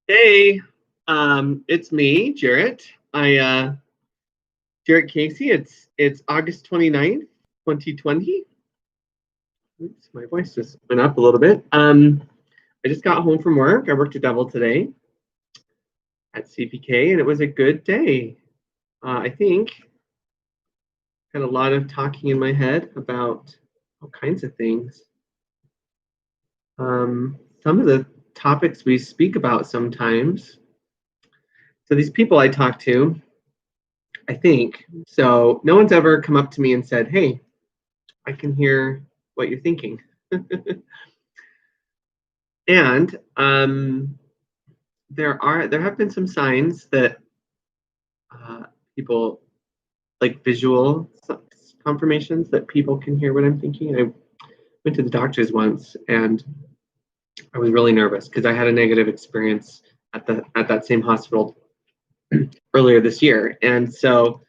Hey, it's me, Jarrett. Jarrett Casey. It's August 29th, 2020. Oops, my voice just went up a little bit. I just got home from work. I worked a double today at CPK, and it was a good day. I think had a lot of talking in my head about all kinds of things. Some of the topics we speak about sometimes. So these people I talk to, I think, so no one's ever come up to me and said, "Hey, I can hear what you're thinking." And there have been some signs that uh, people like visual confirmations that people can hear what I'm thinking. I went to the doctor's once, and I was really nervous because I had a negative experience at that same hospital earlier this year, and so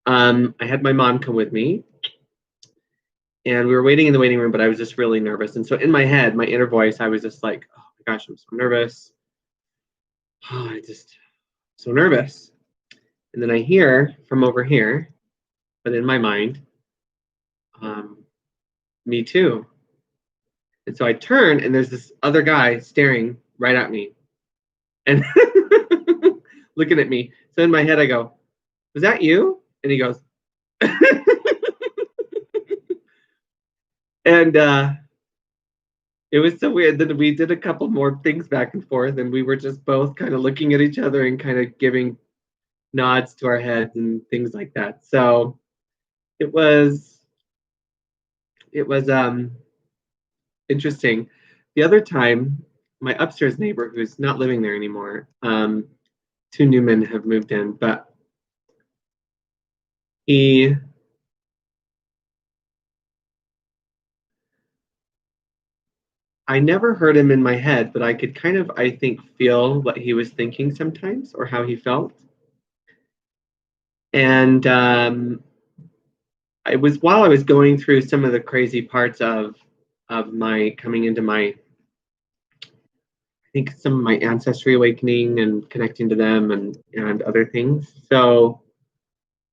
I had my mom come with me, and we were waiting in the waiting room, but I was just really nervous. And so in my head, my inner voice, I was just like, "Oh my gosh, I'm so nervous. Oh, I just so nervous." And then I hear from over here, but in my mind, um, "Me too." And so I turn, and there's this other guy staring right at me and looking at me. So in my head, I go, "Was that you?" And he goes, and it was so weird. Then we did a couple more things back and forth, and we were just both kind of looking at each other and kind of giving nods to our heads and things like that. So it was it was interesting. The other time, my upstairs neighbor, who's not living there anymore, two new men have moved in, but he I never heard him in my head, but I could kind of, I think, feel what he was thinking sometimes or how he felt. And it was while I was going through some of the crazy parts of my coming into my, I think, some of my ancestry awakening and connecting to them and other things. So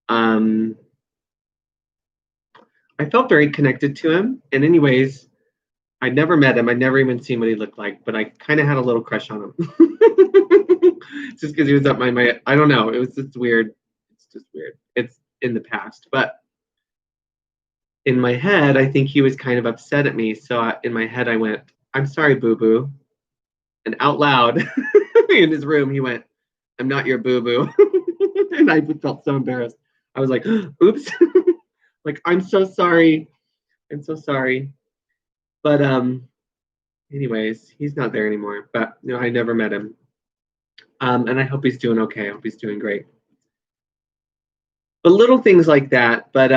um, I felt very connected to him. And anyways, I'd never met him. I'd never even seen what he looked like, but I kind of had a little crush on him. Just because he was up my, I don't know. It was just weird. It's just weird. It's in the past. But in my head, I think he was kind of upset at me. So in my head, I went, "I'm sorry, boo boo." And out loud in his room, he went, "I'm not your boo boo." And I felt so embarrassed. I was like, "Oops." Like, "I'm so sorry. I'm so sorry." But anyways, he's not there anymore. But I never met him. And I hope he's doing okay. I hope he's doing great. But little things like that. But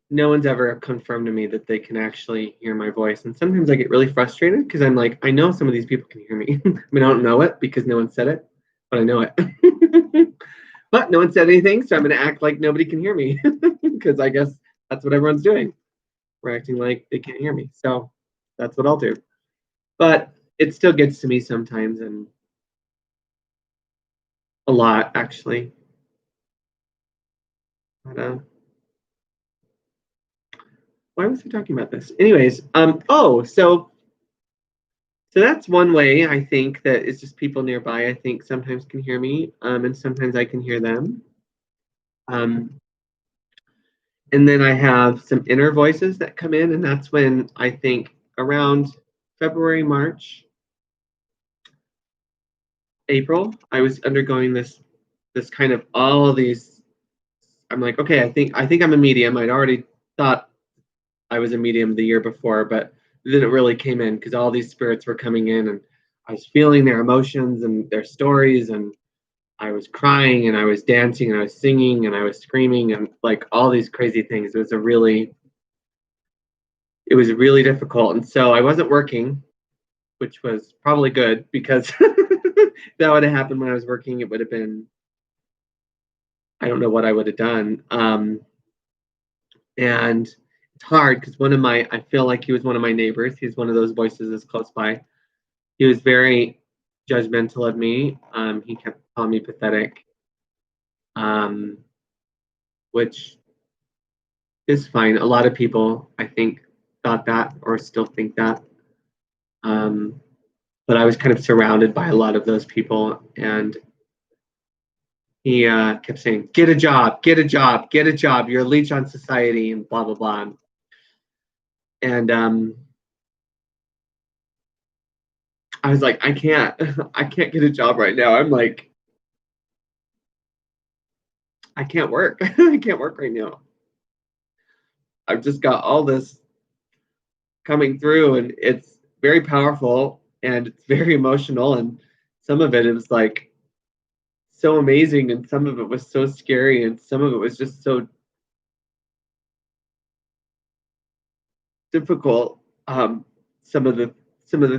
no one's ever confirmed to me that they can actually hear my voice. And sometimes I get really frustrated because I'm like, I know some of these people can hear me. I mean, I don't know it because no one said it, but I know it. But no one said anything, so I'm going to act like nobody can hear me because I guess that's what everyone's doing. We're acting like they can't hear me. So that's what I'll do. But it still gets to me sometimes, and a lot actually. But why was I talking about this? Anyways, so that's one way I think that it's just people nearby. I think sometimes can hear me, and sometimes I can hear them. Um, and then I have some inner voices that come in, and that's when I think around February, March, April, I was undergoing this kind of all of these. I'm like, okay, I think I'm a medium. I'd already thought I was a medium the year before, but then it really came in because all these spirits were coming in, and I was feeling their emotions and their stories, and I was crying and I was dancing and I was singing and I was screaming and like all these crazy things. It was really difficult. And so I wasn't working, which was probably good because that would have happened when I was working. It would have been, I don't know what I would have done. And it's hard because I feel like he was one of my neighbors. He's one of those voices that's close by. He was very judgmental of me. He kept calling me pathetic, which is fine. A lot of people, I think, thought that or still think that. But I was kind of surrounded by a lot of those people, and he kept saying, "Get a job, get a job, get a job. You're a leech on society," and blah blah blah. And I was like, I can't, I can't get a job right now. I'm like, I can't work. I can't work right now. I've just got all this coming through, and it's very powerful and it's very emotional. And some of it was like so amazing, and some of it was so scary, and some of it was just so difficult. Some of the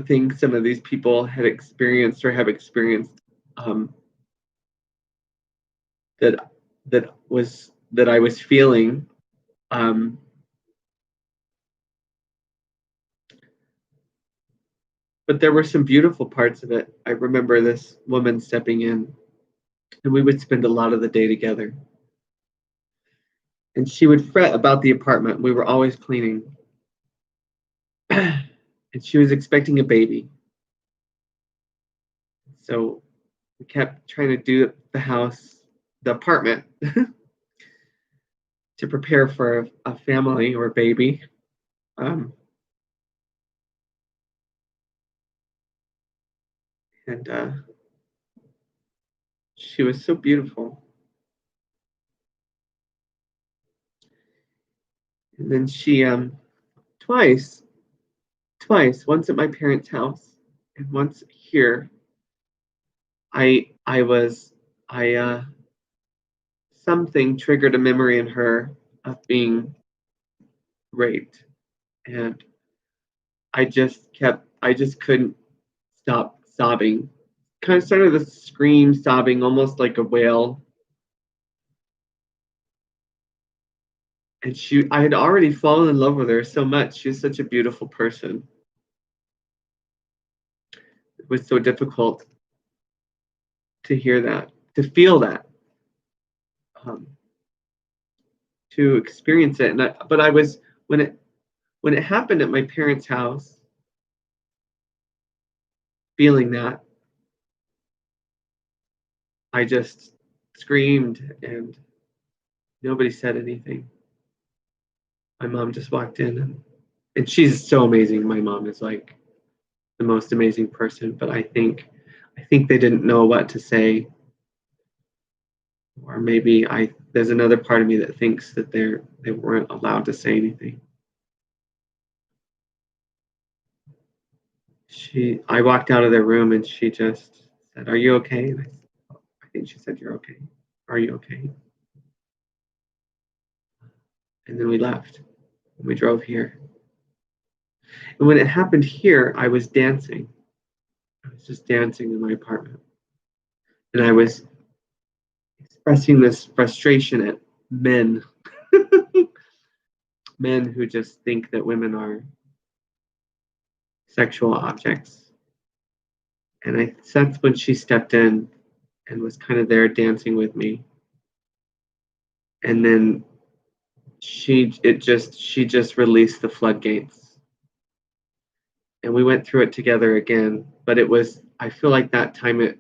things some of these people had experienced or have experienced, that that I was feeling. But there were some beautiful parts of it. I remember this woman stepping in, and we would spend a lot of the day together. And she would fret about the apartment. We were always cleaning. And she was expecting a baby. So we kept trying to do the apartment, to prepare for a family or a baby. And she was so beautiful. And then she twice, once at my parents' house and once here, I was something triggered a memory in her of being raped, and I just couldn't stop sobbing. Kind of started to scream, sobbing, almost like a wail. And I had already fallen in love with her so much. She was such a beautiful person. It was so difficult to hear that, to feel that, to experience it. But I was when it happened at my parents' house, feeling that, I just screamed and nobody said anything. My mom just walked in, and she's so amazing. My mom is like the most amazing person, but I think they didn't know what to say, or maybe there's another part of me that thinks that they weren't allowed to say anything. I walked out of their room and she just said, "Are you okay?" And I think she said, "You're okay. Are you okay?" And then we left. And we drove here. And when it happened here, I was dancing. I was just dancing in my apartment. And I was expressing this frustration at men, men who just think that women are sexual objects. And that's when she stepped in and was kind of there dancing with me. And then she just released the floodgates. And we went through it together again. But I feel like that time it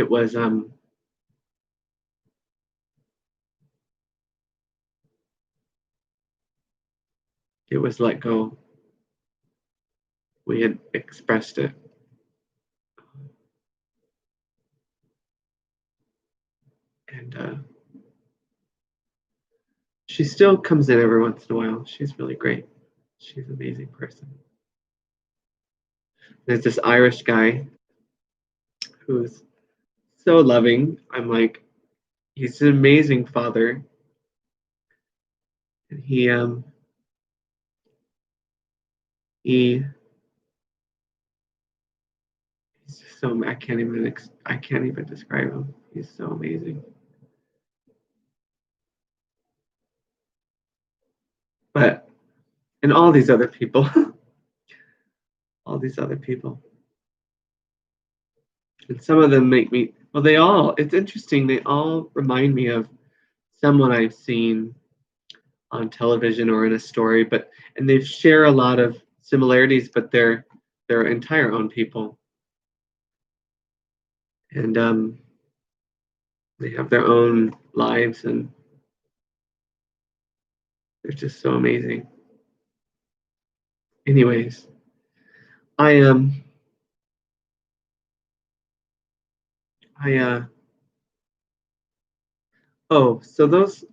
was let go. We had expressed it. And she still comes in every once in a while. She's really great. She's an amazing person. There's this Irish guy who's so loving. I'm like, he's an amazing father. And he's just so I can't even describe him. He's so amazing. But and all these other people, all these other people. And some of them make me, well, it's interesting, they all remind me of someone I've seen on television or in a story, and they share a lot of similarities, but they're their entire own people. And they have their own lives, and they're just so amazing. Anyways, so those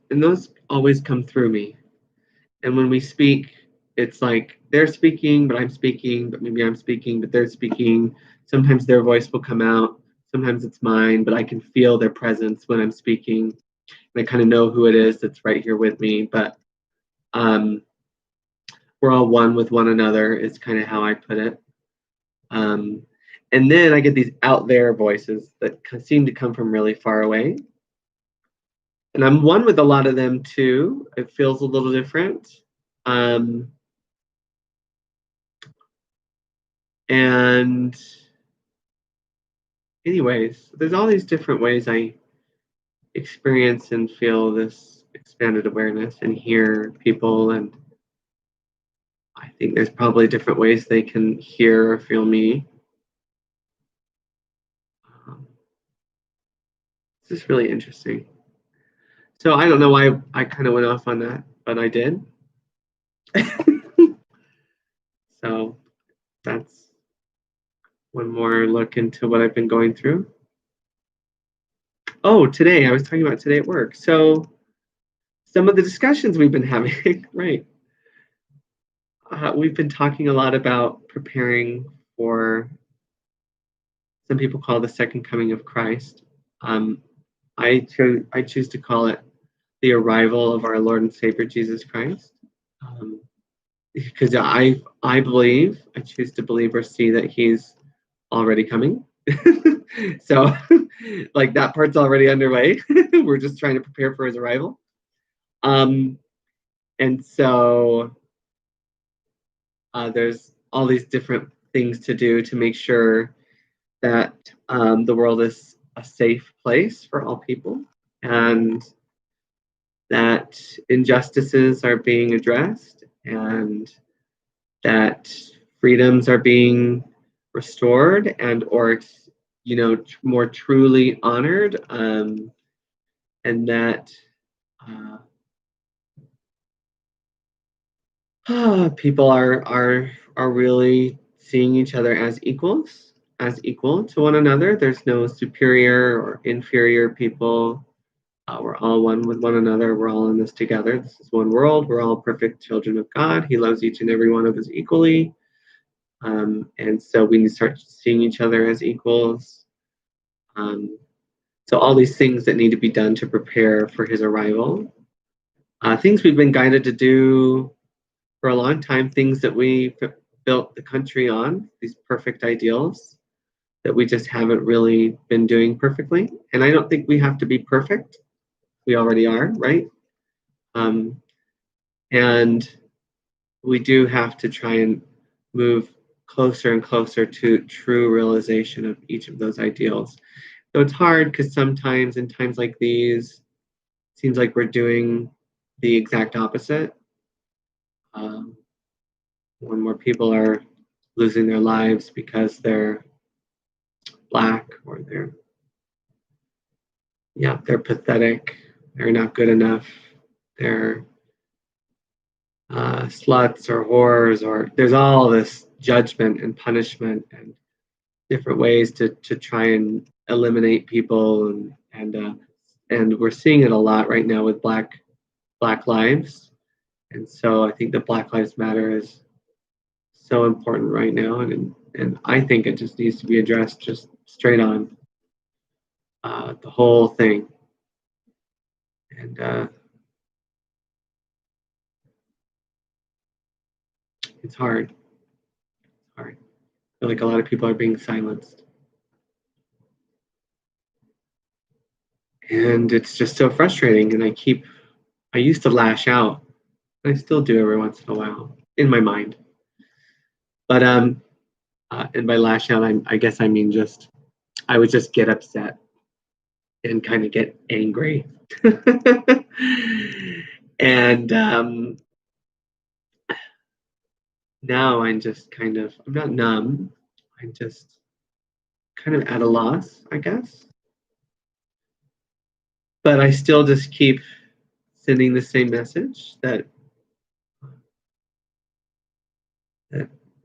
always come through me. And when we speak, it's like they're speaking, but I'm speaking, but maybe I'm speaking, but they're speaking. Sometimes their voice will come out. Sometimes it's mine, but I can feel their presence when I'm speaking. And I kind of know who it is that's right here with me. But we're all one with one another is kind of how I put it. And then I get these out there voices that seem to come from really far away. And I'm one with a lot of them too. It feels a little different. And anyways, there's all these different ways I experience and feel this expanded awareness and hear people. And I think there's probably different ways they can hear or feel me. This is really interesting. So I don't know why I kind of went off on that, but I did. So that's one more look into what I've been going through. Oh, today, I was talking about today at work. So some of the discussions we've been having, right? We've been talking a lot about preparing for, some people call the second coming of Christ. I choose to call it the arrival of our Lord and Savior Jesus Christ. Because I choose to believe or see that he's already coming. So like that part's already underway. We're just trying to prepare for his arrival. And so there's all these different things to do to make sure that the world is a safe place for all people, and that injustices are being addressed, and that freedoms are being restored and or more truly honored, and that people are really seeing each other as equal to one another. There's no superior or inferior people. We're all one with one another. We're all in this together. This is one world. We're all perfect children of God. He loves each and every one of us equally. And so we need to start seeing each other as equals. So all these things that need to be done to prepare for his arrival. Things we've been guided to do for a long time, things that we built the country on, these perfect ideals that we just haven't really been doing perfectly. And I don't think we have to be perfect. We already are, right? And we do have to try and move closer and closer to true realization of each of those ideals. So it's hard because sometimes in times like these, it seems like we're doing the exact opposite. More and more people are losing their lives because they're Black, or they're pathetic, they're not good enough, they're sluts or whores, or there's all this judgment and punishment and different ways to try and eliminate people, and we're seeing it a lot right now with black lives. And so I think that Black Lives Matter is so important right now, and I think it just needs to be addressed just straight on, the whole thing. And it's hard. I feel like a lot of people are being silenced. And it's just so frustrating. And I used to lash out. I still do every once in a while in my mind. But and by lash out, I guess I mean just I would just get upset and kind of get angry. And now I'm just kind of, I'm not numb, I'm just kind of at a loss, I guess. But I still just keep sending the same message that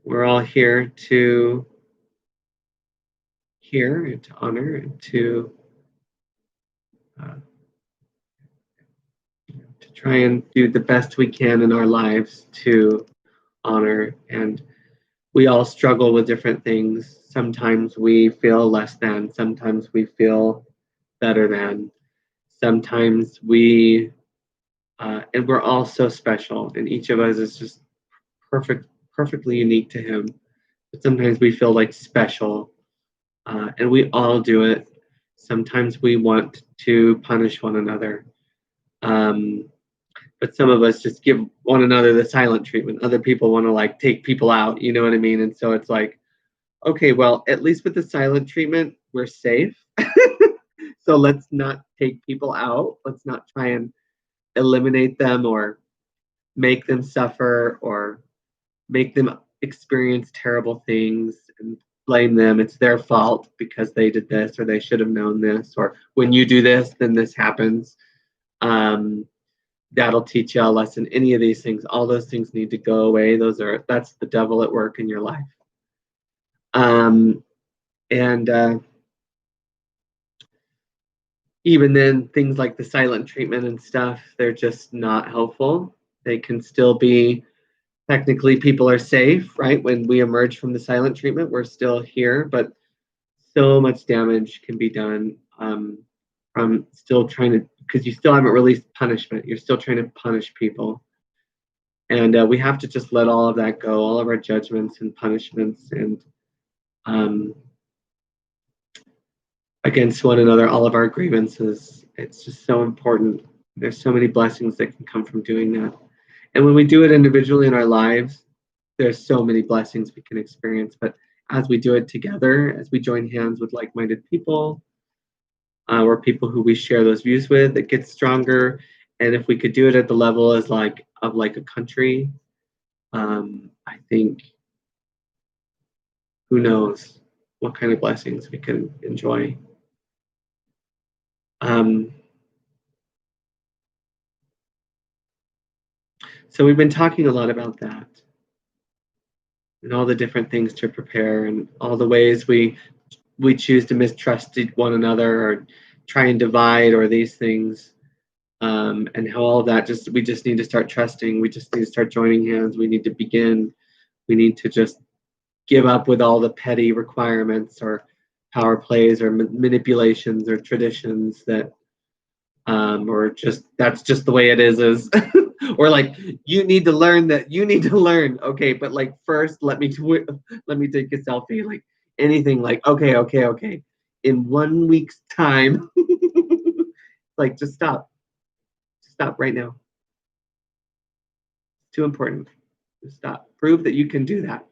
we're all here to hear and to honor and to try and do the best we can in our lives to honor. And we all struggle with different things. Sometimes we feel less than, sometimes we feel better than, sometimes we, and we're all so special, and each of us is just perfectly unique to him. But sometimes we feel like special, and we all do it. Sometimes we want to punish one another. But some of us just give one another the silent treatment. Other people want to like take people out, you know what I mean? And so it's like, okay, well, at least with the silent treatment, we're safe. So let's not take people out. Let's not try and eliminate them or make them suffer or make them experience terrible things and blame them. It's their fault because they did this or they should have known this, or when you do this, then this happens. That'll teach you a lesson. Any of these things, all those things need to go away. That's the devil at work in your life. And even then, things like the silent treatment and stuff, they're just not helpful. They can still be, technically people are safe, right? When we emerge from the silent treatment, we're still here, but so much damage can be done from still trying to, because you still haven't released punishment. You're still trying to punish people. And we have to just let all of that go, all of our judgments and punishments and against one another, all of our grievances. It's just so important. There's so many blessings that can come from doing that. And when we do it individually in our lives, there's so many blessings we can experience. But as we do it together, as we join hands with like-minded people, or people who we share those views with, it gets stronger. And if we could do it at the level as like a country, I think, who knows what kind of blessings we can enjoy. So we've been talking a lot about that and all the different things to prepare and all the ways we choose to mistrust one another or try and divide or these things, and how all of that we just need to start trusting. We just need to start joining hands. We need to begin. We need to just give up with all the petty requirements or power plays or manipulations or traditions that, or just that's just the way it is. Or like you need to learn that you need to learn. Okay, but like first let me take a selfie. Like anything like okay. In 1 week's time, like just stop right now. It's too important. Just stop. Prove that you can do that.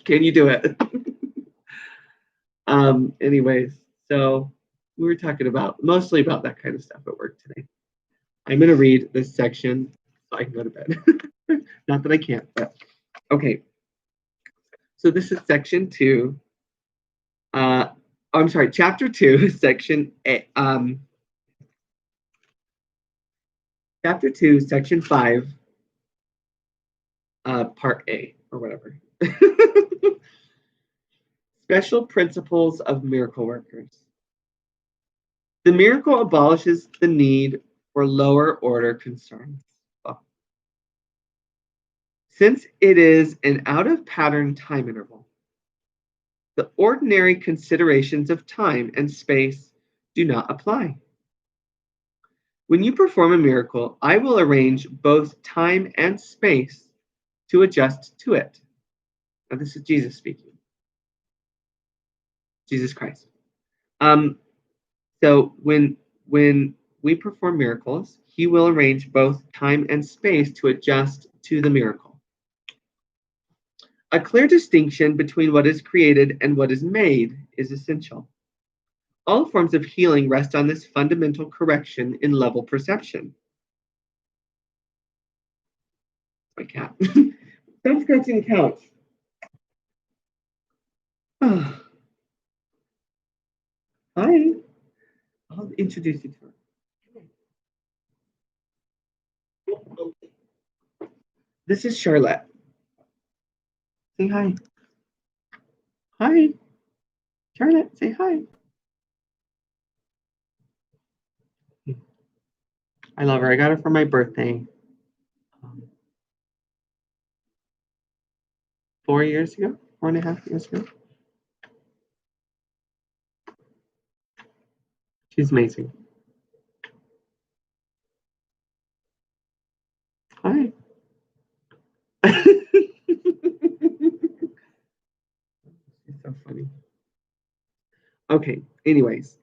Can you do it? Anyways, so we were talking mostly about that kind of stuff at work today. I'm going to read this section so I can go to bed. Not that I can't, but okay. So this is section 2. I'm sorry, chapter 2, section 8. Chapter 2, section 5, part A, or whatever. Special principles of miracle workers. The miracle abolishes the need for lower order concerns. Since it is an out-of-pattern time interval, the ordinary considerations of time and space do not apply. When you perform a miracle, I will arrange both time and space to adjust to it. Now, this is Jesus speaking. Jesus Christ. So when we perform miracles, he will arrange both time and space to adjust to the miracle. A clear distinction between what is created and what is made is essential. All forms of healing rest on this fundamental correction in level perception. My cat. Stop scratching the couch. Hi. I'll introduce you to her. This is Charlotte. Say hi. Hi. Charlotte, say hi. I love her. I got her for my birthday 4 years ago, 4.5 years ago. She's amazing. Hi. She's so funny. Okay, anyways.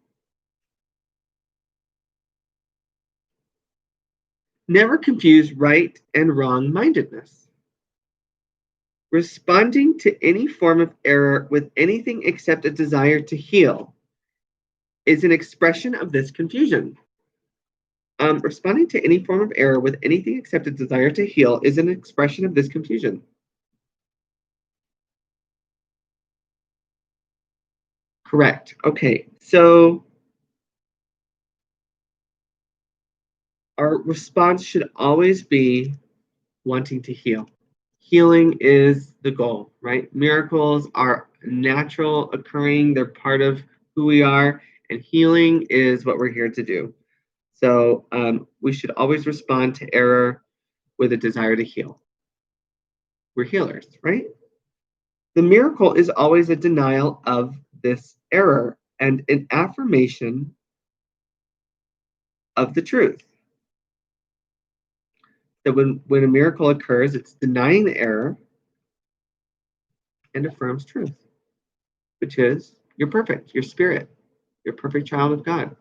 Never confuse right and wrong mindedness. Responding to any form of error with anything except a desire to heal is an expression of this confusion. Responding to any form of error with anything except a desire to heal is an expression of this confusion. Correct. Okay, so our response should always be wanting to heal. Healing is the goal, right? Miracles are natural occurring, they're part of who we are, and healing is what we're here to do. So we should always respond to error with a desire to heal. We're healers, right? The miracle is always a denial of this error and an affirmation of the truth. So when a miracle occurs, it's denying the error and affirms truth, which is you're perfect, you're spirit, you're a perfect child of God.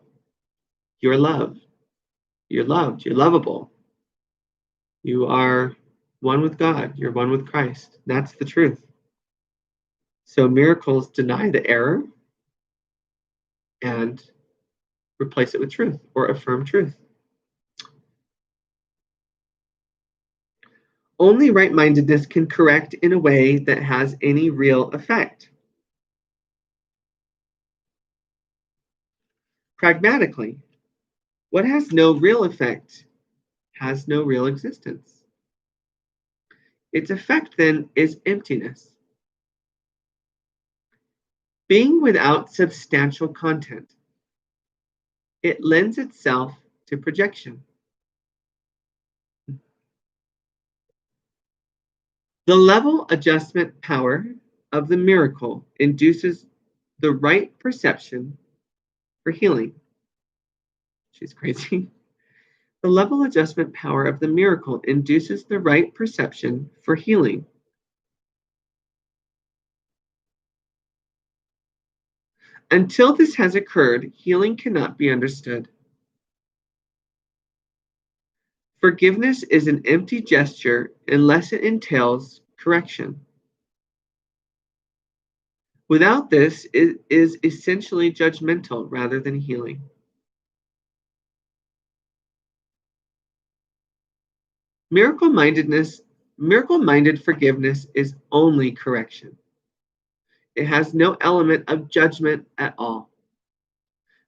You're loved, you're lovable. You are one with God, you're one with Christ. That's the truth. So miracles deny the error and replace it with truth or affirm truth. Only right-mindedness can correct in a way that has any real effect. Pragmatically, what has no real effect has no real existence. Its effect, then, is emptiness. Being without substantial content, it lends itself to projection. The level adjustment power of the miracle induces the right perception for healing. She's crazy. The level adjustment power of the miracle induces the right perception for healing. Until this has occurred, healing cannot be understood. Forgiveness is an empty gesture unless it entails correction. Without this, it is essentially judgmental rather than healing. Miracle-minded forgiveness is only correction. It has no element of judgment at all.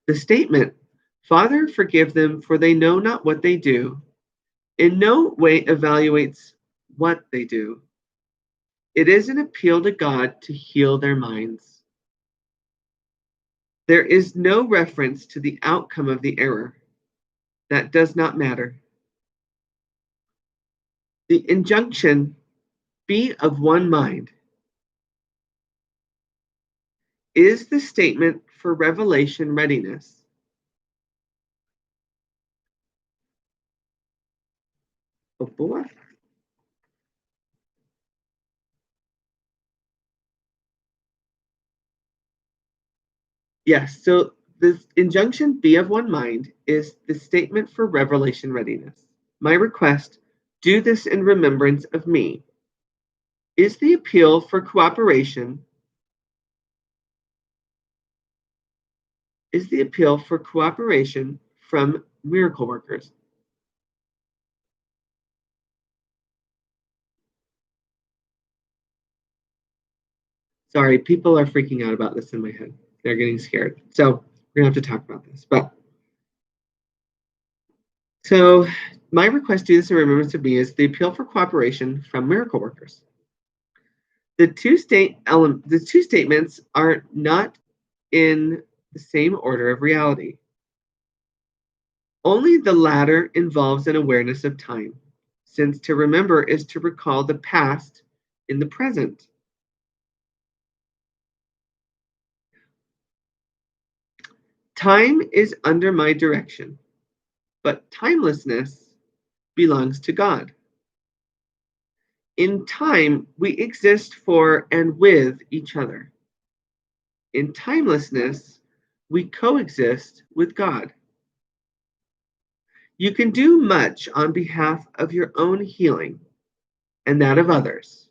The statement, "Father, forgive them, for they know not what they do," in no way evaluates what they do. It is an appeal to God to heal their minds. There is no reference to the outcome of the error. That does not matter. The injunction, "Be of one mind," is the statement for revelation readiness. Oh boy. Yes, so the injunction, "Be of one mind," is the statement for revelation readiness. My request, "Do this in remembrance of me," is the appeal for cooperation from miracle workers. Sorry, people are freaking out about this in my head. They're getting scared. So we're going to have to talk about this. So my request to this in remembrance of me is the appeal for cooperation from miracle workers. The two statements are not in the same order of reality. Only the latter involves an awareness of time, since to remember is to recall the past in the present. Time is under my direction, but timelessness belongs to God. In time, we exist for and with each other. In timelessness, we coexist with God. You can do much on behalf of your own healing and that of others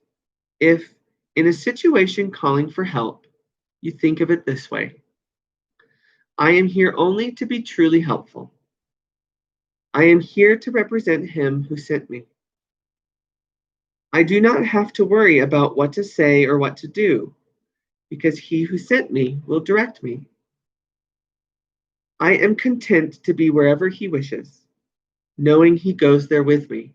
if, in a situation calling for help, you think of it this way: I am here only to be truly helpful. I am here to represent him who sent me. I do not have to worry about what to say or what to do, because he who sent me will direct me. I am content to be wherever he wishes, knowing he goes there with me.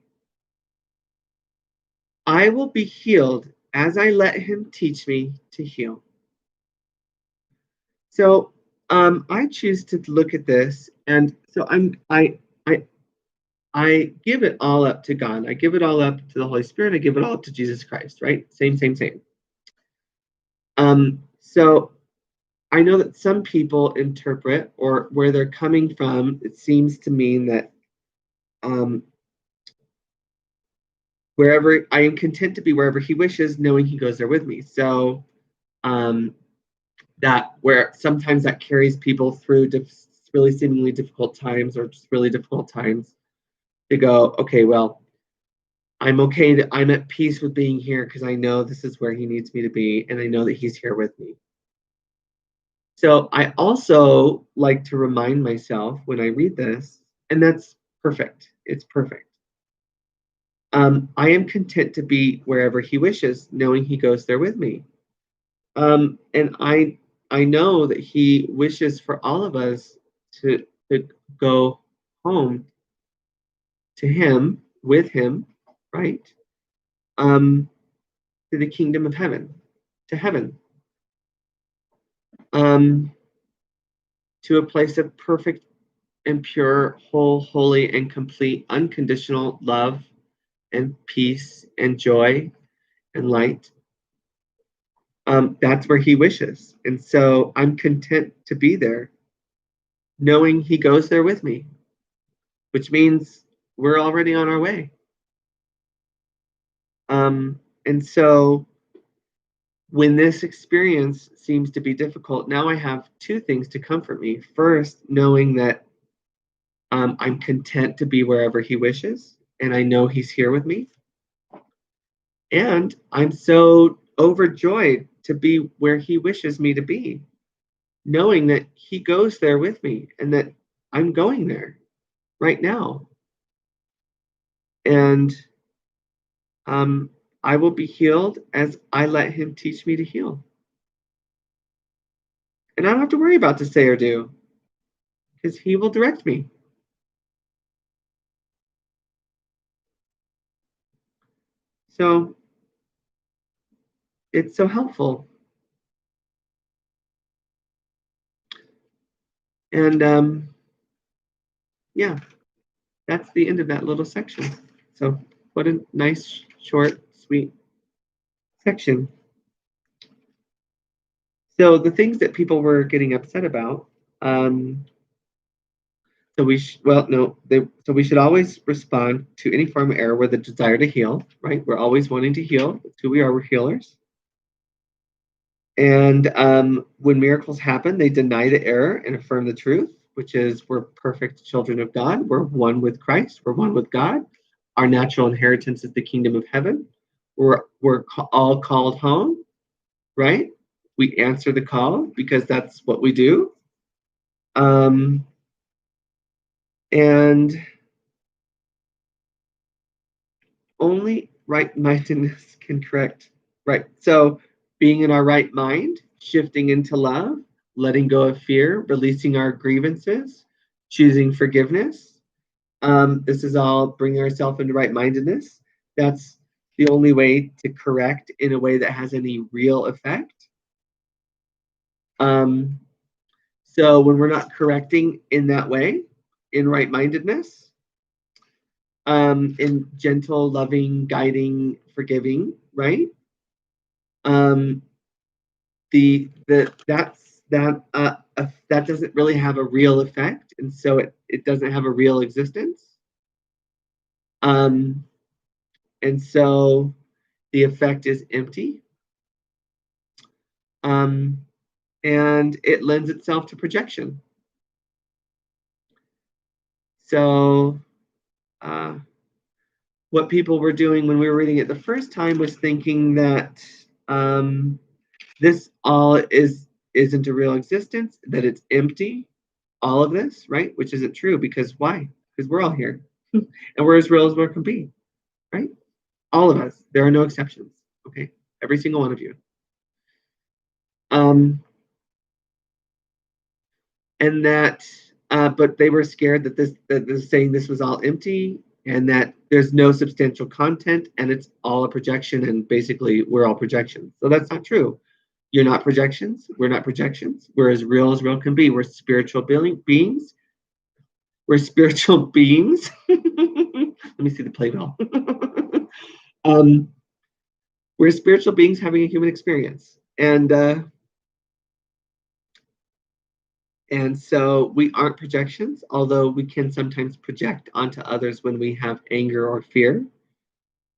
I will be healed as I let him teach me to heal. So I choose to look at this, and so I give it all up to God. I give it all up to the Holy Spirit. I give it all up to Jesus Christ. Right? Same. So I know that some people interpret, or where they're coming from, it seems to mean that wherever I am content to be wherever he wishes, knowing he goes there with me. So that where sometimes that carries people through really seemingly difficult times, or just really difficult times, to go, okay, well, I'm okay, I'm at peace with being here because I know this is where he needs me to be, and I know that he's here with me. So I also like to remind myself when I read this, and that's perfect. It's perfect. I am content to be wherever he wishes, knowing he goes there with me. And I know that he wishes for all of us to go home to him, with him, right? To the kingdom of heaven, to heaven, to a place of perfect and pure, whole, holy, and complete, unconditional love and peace and joy and light. That's where he wishes. And so I'm content to be there, knowing he goes there with me, which means we're already on our way. And so when this experience seems to be difficult, now I have two things to comfort me. First, knowing that I'm content to be wherever he wishes, and I know he's here with me. And I'm so overjoyed to be where he wishes me to be, knowing that he goes there with me and that I'm going there right now. And I will be healed as I let him teach me to heal. And I don't have to worry about to say or do, because he will direct me. So it's so helpful. And yeah, that's the end of that little section. So what a nice, short, sweet section. So the things that people were getting upset about, so we should always respond to any form of error with a desire to heal, right? We're always wanting to heal. That's who we are. We're healers. And when miracles happen, they deny the error and affirm the truth, which is we're perfect children of God. We're one with Christ. We're one with God. Our natural inheritance is the kingdom of heaven. we're all called home, right? We answer the call because that's what we do. And only right-mindedness can correct. Right. So being in our right mind, shifting into love, letting go of fear, releasing our grievances, choosing forgiveness. This is all bringing ourselves into right-mindedness. That's the only way to correct in a way that has any real effect. So when we're not correcting in that way, in right-mindedness, in gentle, loving, guiding, forgiving, right? That doesn't really have a real effect, and so it doesn't have a real existence. And so the effect is empty. And it lends itself to projection. So what people were doing when we were reading it the first time was thinking that this all isn't a real existence, that it's empty, all of this, right? Which isn't true, because why? Because we're all here and we're as real as we can be, right? All of us. There are no exceptions. Okay, every single one of you. And that, but they were scared that this saying this was all empty and that there's no substantial content and it's all a projection, and basically we're all projections. So that's not true. You're not projections. We're not projections. We're as real can be. We're spiritual beings. We're spiritual beings. Let me see the Play-Doh. We're spiritual beings having a human experience. And so we aren't projections, although we can sometimes project onto others when we have anger or fear,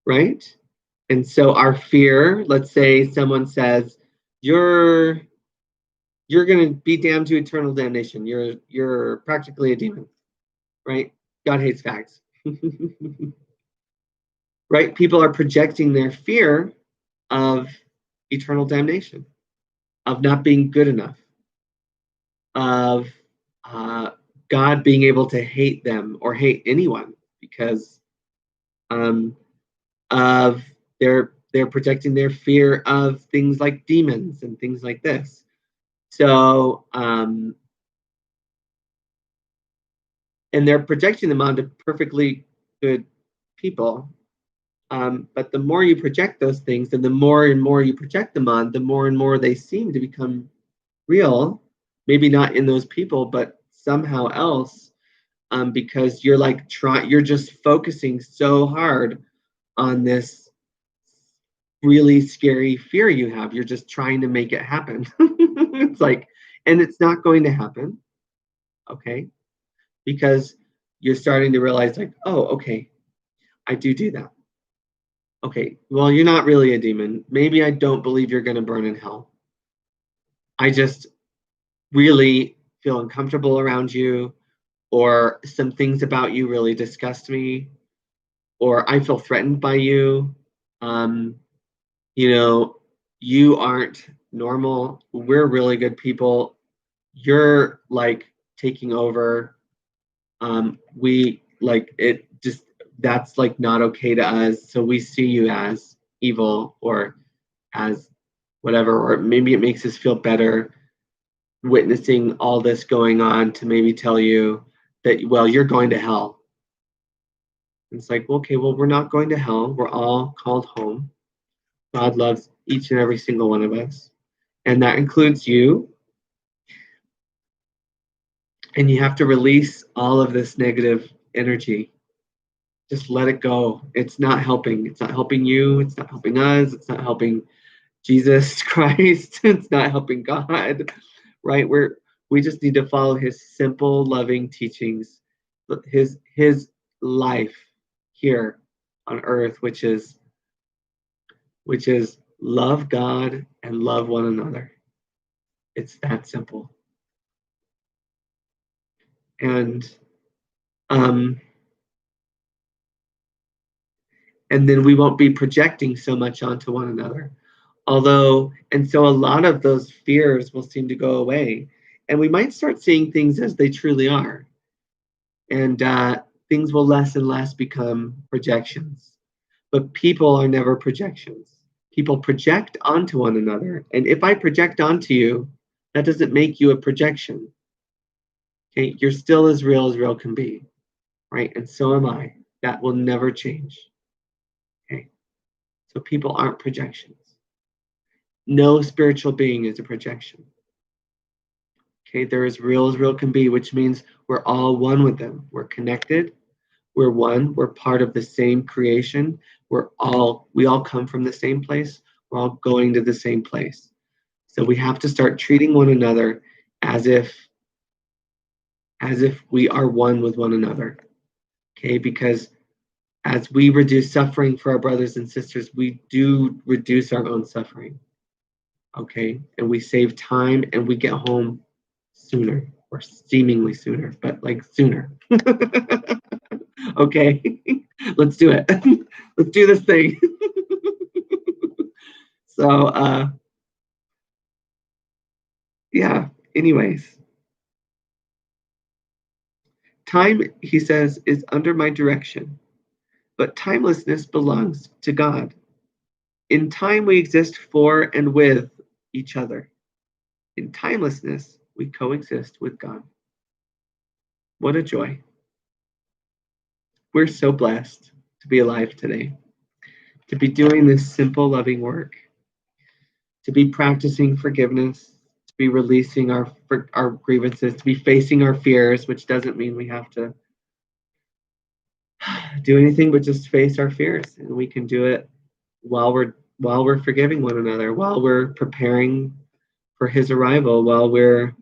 right? And so our fear, let's say someone says, you're going to be damned to eternal damnation. You're practically a demon, right? God hates fags. Right? People are projecting their fear of eternal damnation, of not being good enough, of God being able to hate them or hate anyone because of they're projecting their fear of things like demons and things like this. So and they're projecting them onto perfectly good people. But the more you project those things, and the more and more you project them on, the more and more they seem to become real. Maybe not in those people, but somehow else, because you're just focusing so hard on this really scary fear you have. You're just trying to make it happen. It's like, and it's not going to happen, okay? Because you're starting to realize, like, oh, okay, I do that. Okay, well, you're not really a demon. Maybe I don't believe you're going to burn in hell. I just really feel uncomfortable around you, or some things about you really disgust me, or I feel threatened by you. You know, you aren't normal. We're really good people. You're like taking over. We like it just, that's like not okay to us. So we see you as evil or as whatever, or maybe it makes us feel better witnessing all this going on to maybe tell you that, well, you're going to hell. It's like, okay, well, we're not going to hell. We're all called home. God loves each and every single one of us, and that includes you. And you have to release all of this negative energy. Just let it go. It's not helping. It's not helping you. It's not helping us. It's not helping Jesus Christ. It's not helping God, right? We just need to follow his simple, loving teachings, his life here on earth, which is love God and love one another. It's that simple. And And then we won't be projecting so much onto one another. And so a lot of those fears will seem to go away. And we might start seeing things as they truly are. And things will less and less become projections. But people are never projections. People project onto one another. And if I project onto you, that doesn't make you a projection. Okay, you're still as real can be, right? And so am I. That will never change. Okay, so people aren't projections. No spiritual being is a projection. Okay, they're as real can be, which means we're all one with them. We're connected. We're one. We're part of the same creation. We all come from the same place. We're all going to the same place. So we have to start treating one another as if we are one with one another. Okay, because as we reduce suffering for our brothers and sisters, we do reduce our own suffering. Okay, and we save time and we get home sooner, or seemingly sooner, but like sooner. Okay, let's do it. Let's do this thing. So, yeah, anyways. Time, he says, is under my direction, but timelessness belongs to God. In time, we exist for and with each other. In timelessness, we coexist with God. What a joy. We're so blessed to be alive today, to be doing this simple, loving work, to be practicing forgiveness, to be releasing our grievances, to be facing our fears, which doesn't mean we have to do anything but just face our fears. And we can do it while we're forgiving one another, while we're preparing for his arrival, while we're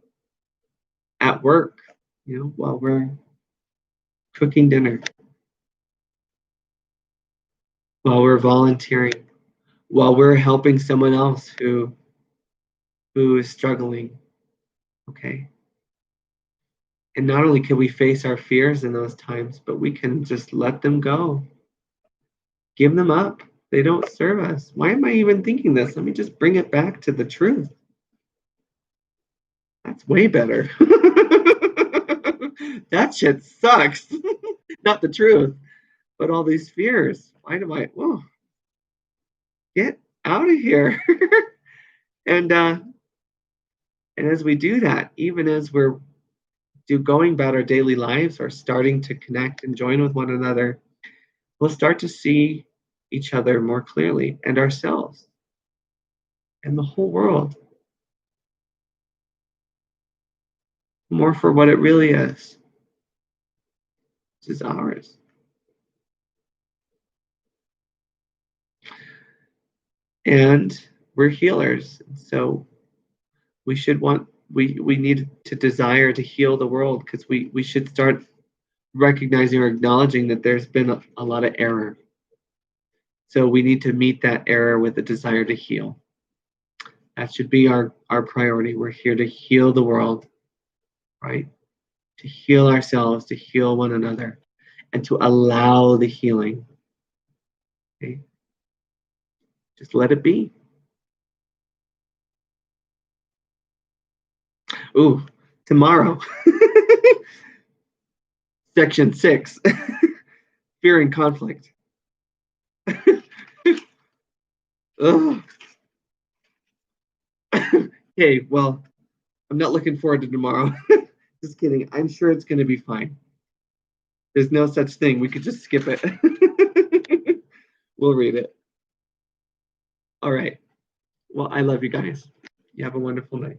at work, while we're cooking dinner, while we're volunteering, while we're helping someone else who is struggling. Okay. And not only can we face our fears in those times, but we can just let them go. Give them up. They don't serve us. Why am I even thinking this? Let me just bring it back to the truth. That's way better. That shit sucks. Not the truth, but all these fears. Why do I? Oh, get out of here. And as we do that, even as we're going about our daily lives or starting to connect and join with one another, we'll start to see each other more clearly, and ourselves and the whole world more for what it really is, which is ours. And we're healers, so we need to desire to heal the world, because we should start recognizing or acknowledging that there's been a lot of error. So we need to meet that error with a desire to heal. That should be our priority. We're here to heal the world, right? To heal ourselves, to heal one another, and to allow the healing. Okay? Just let it be. Ooh, tomorrow. Section 6. Fear and conflict. Okay, well, I'm not looking forward to tomorrow. Just kidding. I'm sure it's going to be fine. There's no such thing. We could just skip it. We'll read it. All right. Well, I love you guys. You have a wonderful night.